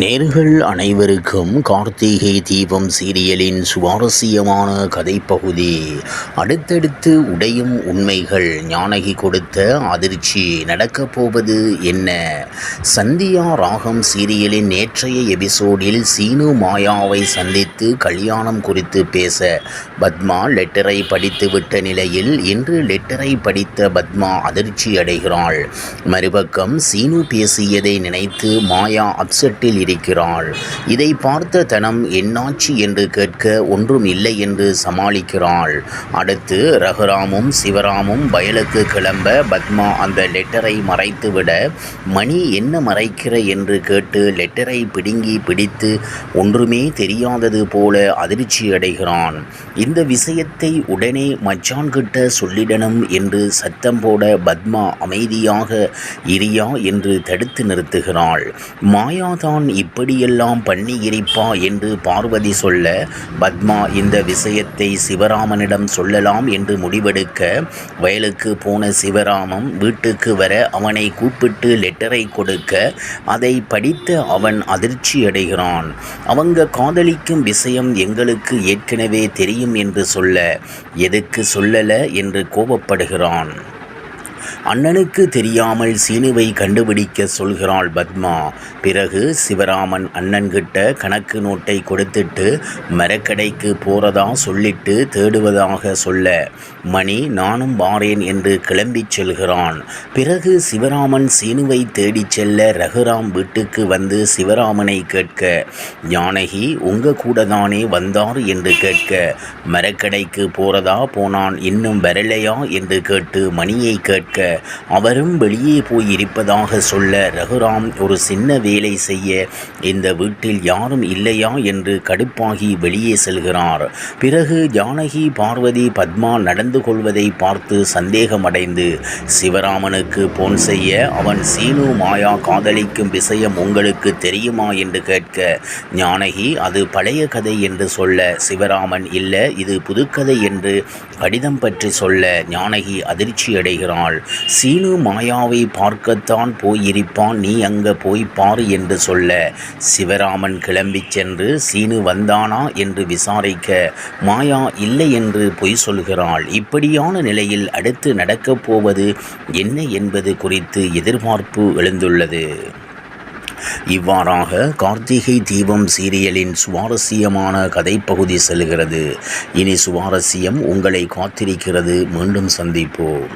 நேர்கள் அனைவருக்கும் கார்த்திகை தீபம் சீரியலின் சுவாரஸ்யமான கதைப்பகுதி. அடுத்தடுத்து உடையும் உண்மைகள். ஞானகி கொடுத்த அதிர்ச்சி. நடக்கப் போவது என்ன? சந்தியா ராகம் சீரியலின் நேற்றைய எபிசோடில் சீனு மாயாவை சந்தித்து கல்யாணம் குறித்து பேச பத்மா லெட்டரை படித்துவிட்ட நிலையில் இன்று லெட்டரை படித்த பத்மா அதிர்ச்சி அடைகிறாள். மறுபக்கம் சீனு பேசியதை நினைத்து மாயா அப்செட்டில் இருக்கிறாள். இதை பார்த்த தனம் என்னாச்சு என்று கேட்க ஒன்றும் இல்லை என்று சமாளிக்கிறாள். அடுத்து ரகுராமும் சிவராமும் வயலுக்கு கிளம்ப பத்மா அந்த லெட்டரை மறைத்துவிட மணி என்ன மறைக்கிற என்று கேட்டு லெட்டரை பிடித்து ஒன்றுமே தெரியாதது போல அதிர்ச்சி அடைகிறான். இந்த விஷயத்தை உடனே மச்சான் கிட்ட சொல்லிடணும் என்று சத்தம் போட பத்மா அமைதியாக இரியா என்று தடுத்து நிறுத்துகிறாள். மாயாதான் இப்படியெல்லாம் பண்ணி இருப்பா என்று பார்வதி சொல்ல பத்மா இந்த விஷயத்தை சிவராமனிடம் சொல்லலாம் என்று முடிவெடுக்க வயலுக்கு போன சிவராமம் வீட்டுக்கு வர அவனை கூப்பிட்டு லெட்டரை கொடுக்க அதை படித்த அவன் அதிர்ச்சி அடைகிறான். அவங்க காதலிக்கும் விஷயம் எங்களுக்கு ஏற்கனவே தெரியும் என்று சொல்ல எதுக்கு சொல்லல என்று கோபப்படுகிறான். அண்ணனுக்கு தெரியாமல் சீனுவை கண்டுபிடிக்க சொல்கிறாள் பத்மா. பிறகு சிவராமன் அண்ணன்கிட்ட கணக்கு நோட்டை கொடுத்துட்டு மரக்கடைக்கு போறதா சொல்லிட்டு தேடுவதாக சொல்ல மணி நானும் வாரேன் என்று கிளம்பி செல்கிறான். பிறகு சிவராமன் சீனுவை தேடிச் செல்ல ரகுராம் வீட்டுக்கு வந்து சிவராமனை கேட்க ஞானகி உங்க கூட தானே வந்தார் என்று கேட்க மரக்கடைக்கு போறதா போனான் இன்னும் வரலையா என்று கேட்டு மணியை கேட்க அவரும் வெளியே போய் இருப்பதாக சொல்ல ரகுராம் ஒரு சின்ன வேலை செய்ய இந்த வீட்டில் யாரும் இல்லையா என்று கடுப்பாகி வெளியே செல்கிறார். பிறகு ஜானகி பார்வதி பத்மா நடந்து கொள்வதை பார்த்து சந்தேகமடைந்து சிவராமனுக்கு போன் செய்ய அவன் சீனு மாயா காதலிக்கும் விஷயம் உங்களுக்கு தெரியுமா என்று கேட்க ஞானகி அது பழைய கதை என்று சொல்ல சிவராமன் இல்ல இது புதுக்கதை என்று கடிதம் பற்றி சொல்ல ஞானகி அதிர்ச்சி அடைகிறாள். சீனு மாயாவை பார்க்கத்தான் போயிருப்பான் நீ அங்க போய் பாரு என்று சொல்ல சிவராமன் கிளம்பி சென்று சீனு வந்தானா என்று விசாரிக்க மாயா இல்லை என்று பொய் சொல்கிறாள். இப்படியான நிலையில் அடுத்து நடக்கப் போவது என்ன என்பது குறித்து எதிர்பார்ப்பு எழுந்துள்ளது. இவ்வாறாக கார்த்திகை தீபம் சீரியலின் சுவாரஸ்யமான கதைப்பகுதி செல்கிறது. இனி சுவாரஸ்யம் உங்களை காத்திருக்கிறது. மீண்டும் சந்திப்போம்.